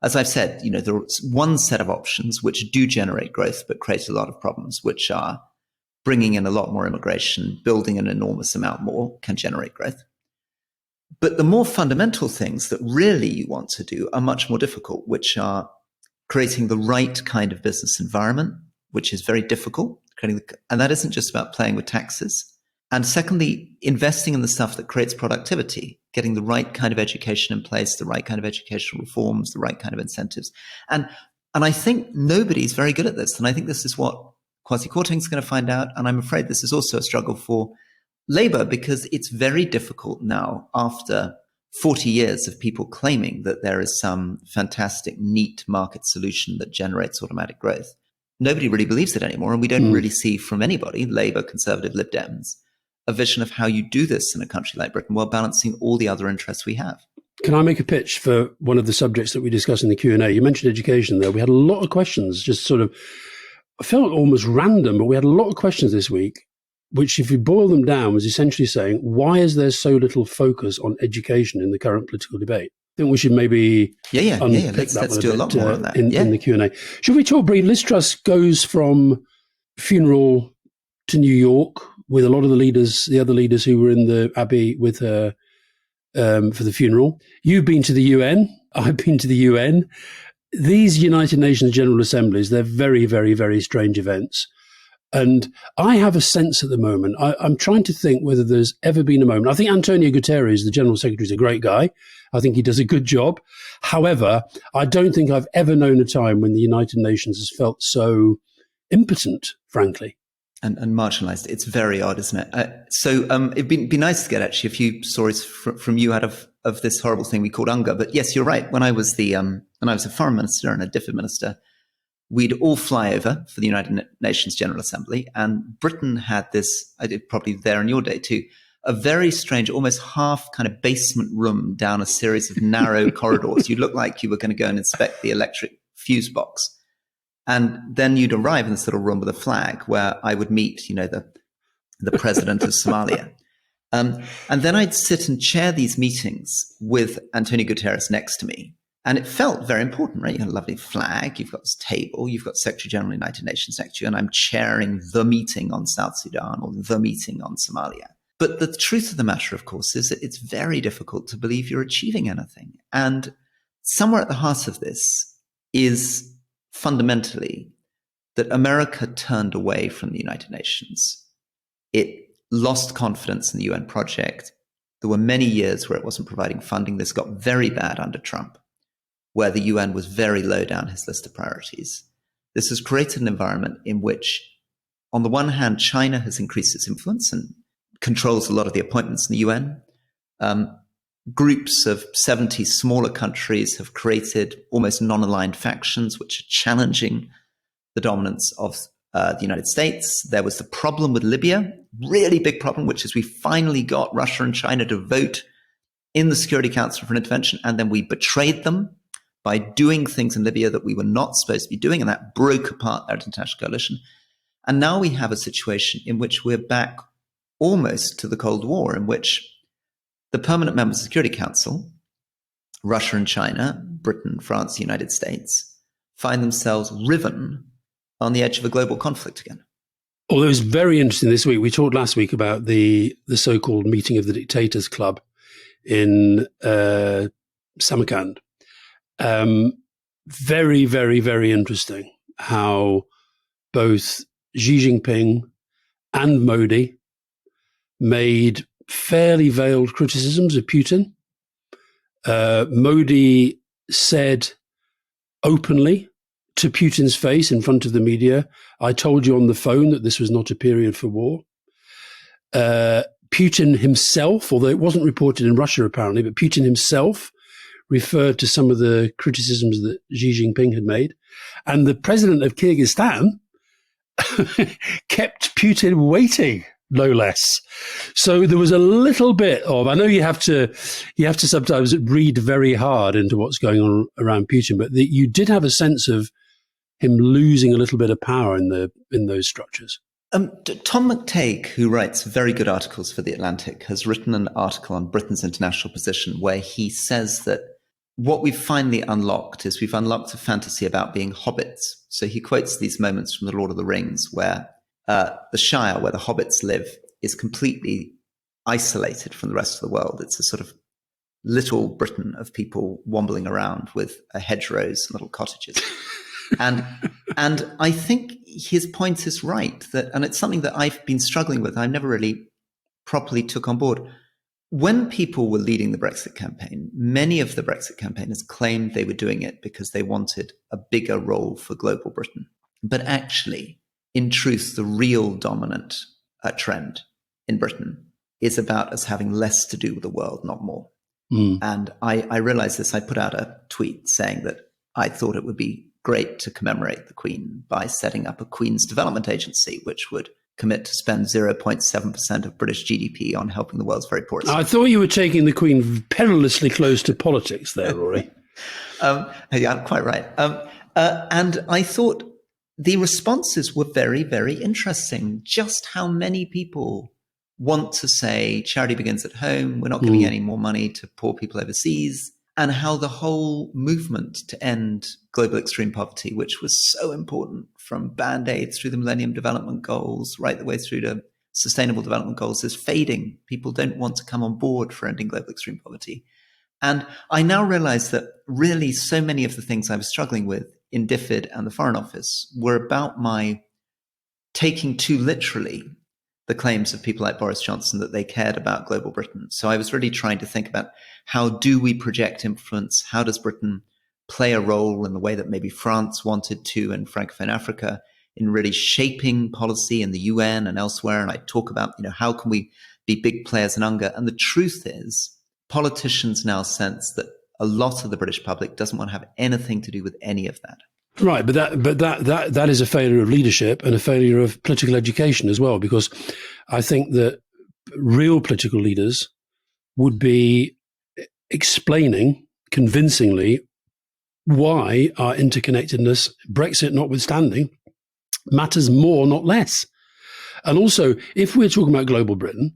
As I've said, there's one set of options which do generate growth but create a lot of problems, which are bringing in a lot more immigration, building an enormous amount more can generate growth. But the more fundamental things that really you want to do are much more difficult, which are creating the right kind of business environment, which is very difficult. And that isn't just about playing with taxes. And secondly, investing in the stuff that creates productivity, getting the right kind of education in place, the right kind of educational reforms, the right kind of incentives. And I think nobody's very good at this. And I think this is what Kwasi Kwarteng's going to find out. And I'm afraid this is also a struggle for Labour, because it's very difficult now, after 40 years of people claiming that there is some fantastic, neat market solution that generates automatic growth. Nobody really believes it anymore. And we don't really see from anybody, Labour, Conservative, Lib Dems, a vision of how you do this in a country like Britain while balancing all the other interests we have. Can I make a pitch for one of the subjects that we discussed in the Q&A? You mentioned education there. We had a lot of questions, just sort of, I felt almost random, but we had a lot of questions this week, which, if you boil them down, was essentially saying, why is there so little focus on education in the current political debate? I think we should maybe unpick that. Let's do a lot more on that in the Q&A. Should we talk briefly? Liz Truss goes from funeral to New York with a lot of the other leaders who were in the Abbey with her for the funeral. You've been to the UN. I've been to the UN. These United Nations General Assemblies, they're very, very, very strange events. And I have a sense at the moment, I'm trying to think whether there's ever been a moment. I think Antonio Guterres, the General Secretary, is a great guy. I think he does a good job. However, I don't think I've ever known a time when the United Nations has felt so impotent, frankly. And marginalized. It's very odd, isn't it? So it'd be nice to get actually a few stories from you out of this horrible thing we called UNGA. But yes, you're right. When I was a foreign minister and a DFID minister, we'd all fly over for the United Nations General Assembly, and Britain had this, I did probably there in your day too, a very strange, almost half kind of basement room down a series of narrow corridors. You looked like you were going to go and inspect the electric fuse box. And then you'd arrive in this little room with a flag where I would meet, the president of Somalia. And then I'd sit and chair these meetings with Antonio Guterres next to me. And it felt very important, right? You got a lovely flag, you've got this table, you've got Secretary General of the United Nations next to you, and I'm chairing the meeting on South Sudan or the meeting on Somalia. But the truth of the matter, of course, is that it's very difficult to believe you're achieving anything. And somewhere at the heart of this is fundamentally that America turned away from the United Nations. It lost confidence in the UN project. There were many years where it wasn't providing funding. This got very bad under Trump, where the UN was very low down his list of priorities. This has created an environment in which, on the one hand, China has increased its influence and controls a lot of the appointments in the UN. Groups of 70 smaller countries have created almost non-aligned factions, which are challenging the dominance of the United States. There was the problem with Libya, really big problem, which is we finally got Russia and China to vote in the Security Council for an intervention, and then we betrayed them by doing things in Libya that we were not supposed to be doing, and that broke apart their international coalition. And now we have a situation in which we're back almost to the Cold War, in which the permanent members of the Security Council, Russia and China, Britain, France, the United States, find themselves riven on the edge of a global conflict again. Although it was very interesting this week. We talked last week about the so-called meeting of the Dictators Club in Samarkand. Very, very, very interesting how both Xi Jinping and Modi made fairly veiled criticisms of Putin. Modi said openly to Putin's face in front of the media, I told you on the phone that this was not a period for war. Putin himself, although it wasn't reported in Russia apparently, but Putin himself referred to some of the criticisms that Xi Jinping had made. And the president of Kyrgyzstan kept Putin waiting, no less. So there was a little bit of, I know you have to sometimes read very hard into what's going on around Putin, but you did have a sense of him losing a little bit of power in those structures. Tom McTague, who writes very good articles for The Atlantic, has written an article on Britain's international position where he says that what we've finally unlocked is we've unlocked a fantasy about being hobbits. So he quotes these moments from The Lord of the Rings where the Shire, where the hobbits live, is completely isolated from the rest of the world. It's a sort of little Britain of people wambling around with hedgerows and little cottages. And I think his point is right, that, and it's something that I've been struggling with. I never really properly took on board. When people were leading the Brexit campaign, many of the Brexit campaigners claimed they were doing it because they wanted a bigger role for global Britain. But actually, in truth, the real dominant trend in Britain is about us having less to do with the world, not more. And I realized this. I put out a tweet saying that I thought it would be great to commemorate the Queen by setting up a Queen's Development Agency, which would commit to spend 0.7% of British GDP on helping the world's very poorest. I thought you were taking the Queen perilously close to politics there, Rory. Yeah, quite right. And I thought the responses were very, very interesting. Just how many people want to say charity begins at home, we're not giving any more money to poor people overseas, and how the whole movement to end global extreme poverty, which was so important from Band-Aids through the Millennium Development Goals, right the way through to Sustainable Development Goals is fading. People don't want to come on board for ending global extreme poverty. And I now realize that really so many of the things I was struggling with in DFID and the Foreign Office were about my taking too literally the claims of people like Boris Johnson that they cared about global Britain. So I was really trying to think about, how do we project influence? How does Britain play a role in the way that maybe France wanted to in Francophone Africa in really shaping policy in the UN and elsewhere? And I talk about, how can we be big players in UNGA? And the truth is, politicians now sense that a lot of the British public doesn't want to have anything to do with any of that. Right, but that is a failure of leadership and a failure of political education as well, because I think that real political leaders would be explaining convincingly why our interconnectedness, Brexit notwithstanding, matters more, not less. And also, if we're talking about global Britain,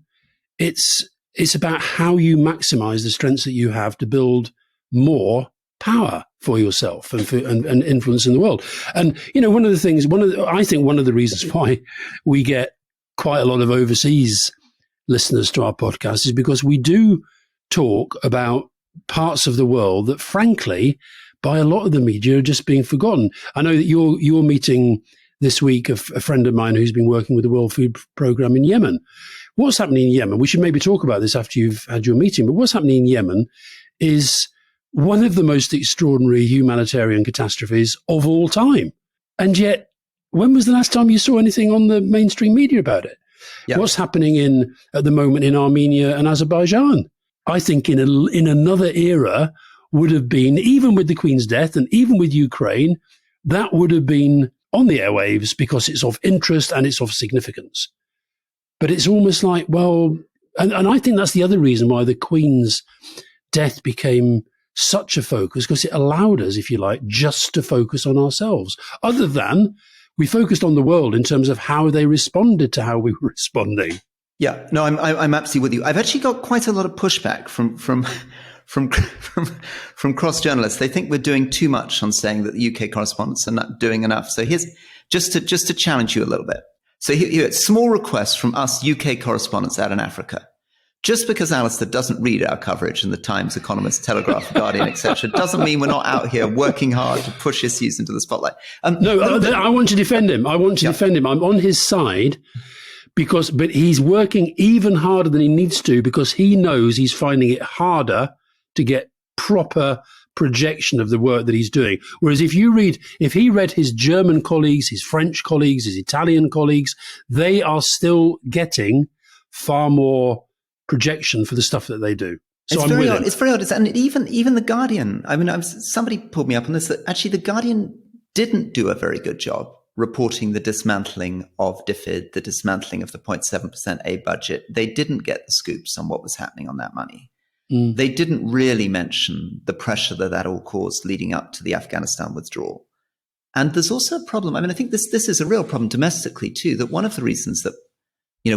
it's about how you maximize the strengths that you have to build more power for yourself and influence in the world. And, one of the things, I think one of the reasons why we get quite a lot of overseas listeners to our podcast is because we do talk about parts of the world that, frankly, by a lot of the media are just being forgotten. I know that you're meeting this week a friend of mine who's been working with the World Food Programme in Yemen. What's happening in Yemen? We should maybe talk about this after you've had your meeting, but what's happening in Yemen is one of the most extraordinary humanitarian catastrophes of all time. And yet, when was the last time you saw anything on the mainstream media about it? Yeah. What's happening at the moment in Armenia and Azerbaijan? I think in another era would have been, even with the Queen's death and even with Ukraine, that would have been on the airwaves because it's of interest and it's of significance. But it's almost like, well, and I think that's the other reason why the Queen's death became such a focus, because it allowed us, if you like, just to focus on ourselves, other than we focused on the world in terms of how they responded to how we were responding. Yeah, no, I'm absolutely with you. I've actually got quite a lot of pushback from cross journalists. They think we're doing too much on saying that the UK correspondents are not doing enough. So here's just to challenge you a little bit. So here, small request from us UK correspondents out in Africa. Just because Alastair doesn't read our coverage in the Times, Economist, Telegraph, Guardian, etc., doesn't mean we're not out here working hard to push issues into the spotlight. I want to defend him. Defend him. I'm on his side but he's working even harder than he needs to, because he knows he's finding it harder to get proper projection of the work that he's doing. Whereas if he read his German colleagues, his French colleagues, his Italian colleagues, they are still getting far more projection for the stuff that they do. So it's very odd. It's very odd. And even the Guardian. I mean, somebody pulled me up on this, that actually the Guardian didn't do a very good job reporting the dismantling of DFID, the dismantling of the 0.7% aid budget. They didn't get the scoops on what was happening on that money. They didn't really mention the pressure that all caused leading up to the Afghanistan withdrawal. And there's also a problem. I mean, I think this is a real problem domestically too, that one of the reasons that,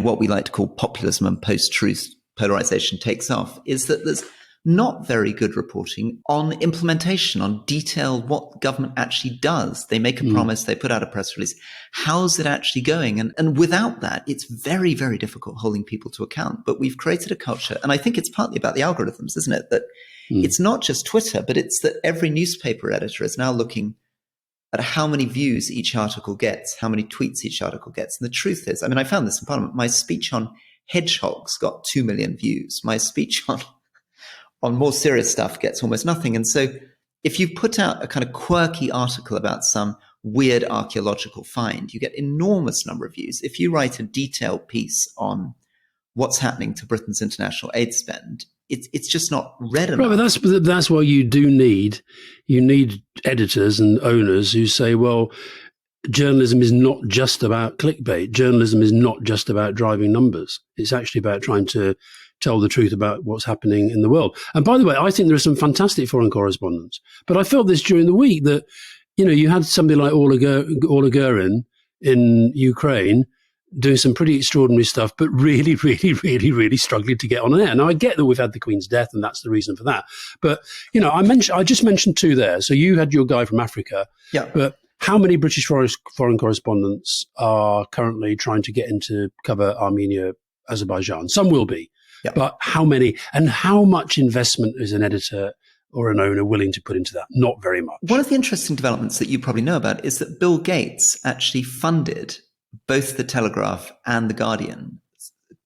what we like to call populism and post-truth polarization takes off is that there's not very good reporting on implementation, on detail what government actually does. They make a promise, they put out a press release. How's it actually going? And without that, it's very, very difficult holding people to account. But we've created a culture, and I think it's partly about the algorithms, isn't it? That it's not just Twitter, but it's that every newspaper editor is now looking at how many views each article gets, how many tweets each article gets. And the truth is, I mean, I found this in Parliament. My speech on hedgehogs got 2 million views. My speech on more serious stuff gets almost nothing. And so if you put out a kind of quirky article about some weird archaeological find, you get enormous number of views. If you write a detailed piece on what's happening to Britain's international aid spend, it's just not read enough. Right, but that's why you need editors and owners who say, well, journalism is not just about clickbait. Journalism is not just about driving numbers. It's actually about trying to tell the truth about what's happening in the world. And by the way, I think there are some fantastic foreign correspondents. But I felt this during the week that, you had somebody like Ola Gurin in Ukraine doing some pretty extraordinary stuff, but really, really, really, really struggling to get on air. Now, I get that we've had the Queen's death, and that's the reason for that. But, I just mentioned two there. So you had your guy from Africa. Yeah. But How many British foreign correspondents are currently trying to get into cover Armenia, Azerbaijan? Some will be, but how many? And how much investment is an editor or an owner willing to put into that? Not very much. One of the interesting developments that you probably know about is that Bill Gates actually funded both the Telegraph and the Guardian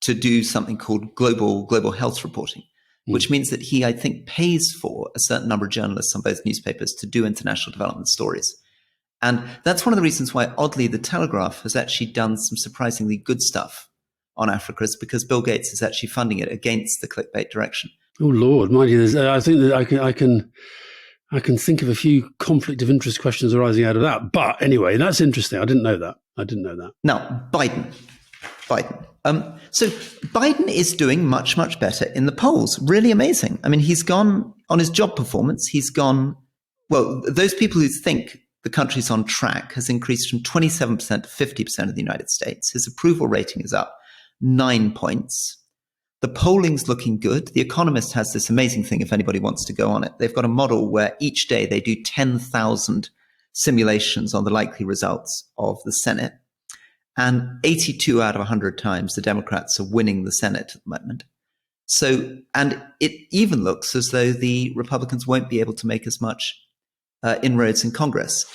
to do something called global health reporting, which means that he, I think, pays for a certain number of journalists on both newspapers to do international development stories. And that's one of the reasons why, oddly, the Telegraph has actually done some surprisingly good stuff on Africa, is because Bill Gates is actually funding it against the clickbait direction. Oh Lord, mind you, I think that I can think of a few conflict of interest questions arising out of that. But anyway, that's interesting. I didn't know that. Now, Biden. So Biden is doing much, much better in the polls. Really amazing. I mean, he's gone on his job performance. Well, those people who think the country's on track has increased from 27% to 50% of the United States. His approval rating is up 9 points. The polling's looking good. The Economist has this amazing thing, if anybody wants to go on it. They've got a model where each day they do 10,000 simulations on the likely results of the Senate. And 82 out of 100 times, the Democrats are winning the Senate at the moment. So, and it even looks as though the Republicans won't be able to make as much inroads in Congress.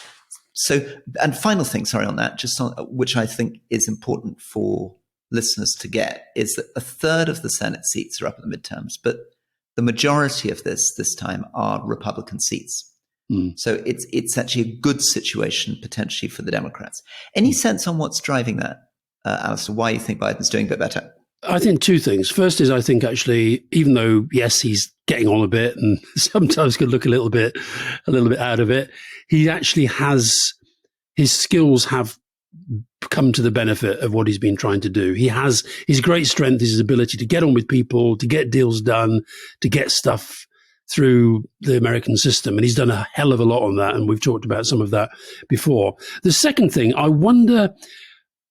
So, and final thing, sorry on that, which I think is important for listeners to get, is that a third of the Senate seats are up in the midterms, but the majority of this time are Republican seats. So it's actually a good situation potentially for the Democrats. Any sense on what's driving that, Alastair? Why you think Biden's doing a bit better? I think two things. First is I think actually, even though, yes, he's getting on a bit and sometimes could look a little bit out of it, he actually has, his skills have come to the benefit of what he's been trying to do. He has, his great strength is his ability to get on with people, to get deals done, to get stuff through the American system. And he's done a hell of a lot on that. And we've talked about some of that before. The second thing, I wonder,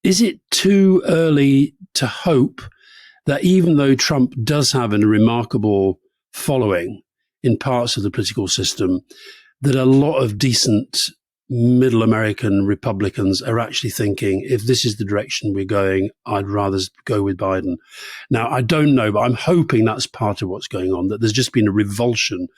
is it too early to hope that even though Trump does have a remarkable following in parts of the political system, that a lot of decent middle American Republicans are actually thinking, if this is the direction we're going, I'd rather go with Biden. Now, I don't know, but I'm hoping that's part of what's going on, that there's just been a revulsion.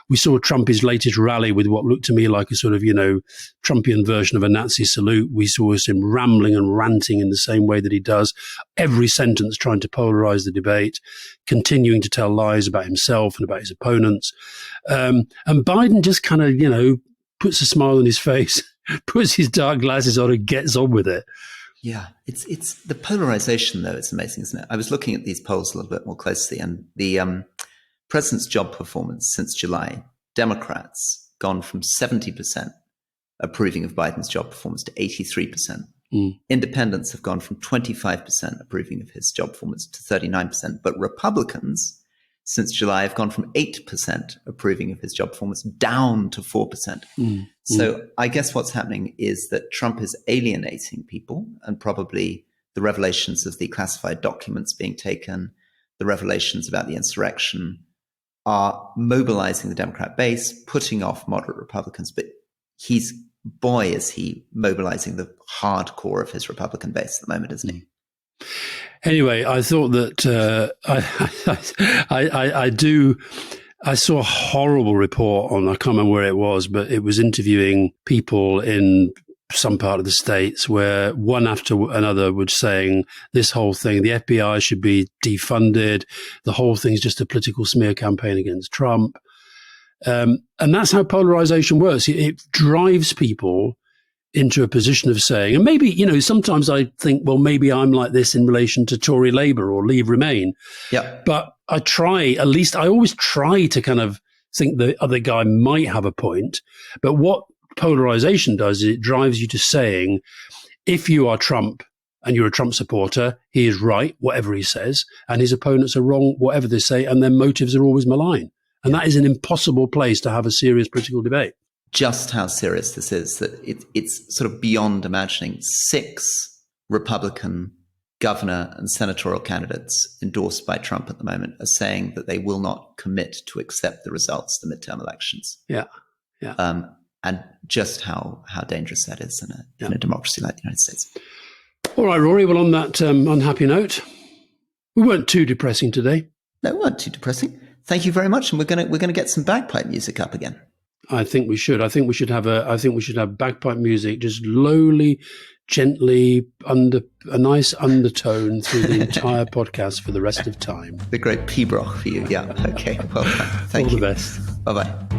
We saw Trump's latest rally with what looked to me like a sort of, Trumpian version of a Nazi salute. We saw him rambling and ranting in the same way that he does, every sentence trying to polarize the debate, continuing to tell lies about himself and about his opponents. And Biden just kind of, puts a smile on his face, puts his dark glasses on and gets on with it. Yeah, it's the polarization, though. It's amazing, isn't it? I was looking at these polls a little bit more closely, and the president's job performance since July, Democrats gone from 70% approving of Biden's job performance to 83%. Independents have gone from 25% approving of his job performance to 39%. But Republicans since July have gone from 8% approving of his job performance down to 4%. So I guess what's happening is that Trump is alienating people, and probably the revelations of the classified documents being taken, the revelations about the insurrection are mobilizing the Democrat base, putting off moderate Republicans. But is he mobilizing the hardcore of his Republican base at the moment, isn't he? Anyway, I thought that I saw a horrible report on, I can't remember where it was, but it was interviewing people in some part of the States where one after another was saying this whole thing, the FBI should be defunded. The whole thing's just a political smear campaign against Trump. And that's how polarization works. It drives people into a position of saying, and maybe, sometimes I think, well, maybe I'm like this in relation to Tory Labour or Leave Remain. Yeah. But I always try to kind of think the other guy might have a point. But what polarization does is it drives you to saying, if you are Trump and you're a Trump supporter, he is right, whatever he says, and his opponents are wrong, whatever they say, and their motives are always malign. And that is an impossible place to have a serious political debate. Just how serious this is, that it's sort of beyond imagining. 6 Republican governor and senatorial candidates endorsed by Trump at the moment are saying that they will not commit to accept the results of the midterm elections. Yeah. and just how dangerous that is in a democracy like the United States. All right, Rory. Well, on that unhappy note, we weren't too depressing today. No, we weren't too depressing. Thank you very much, and we're gonna get some bagpipe music up again. I think we should. I think we should have bagpipe music, just lowly, gently, under a nice undertone through the entire podcast for the rest of time. The great Pibroch for you. Yeah. Okay. Well, thank you. All the best. Bye-bye.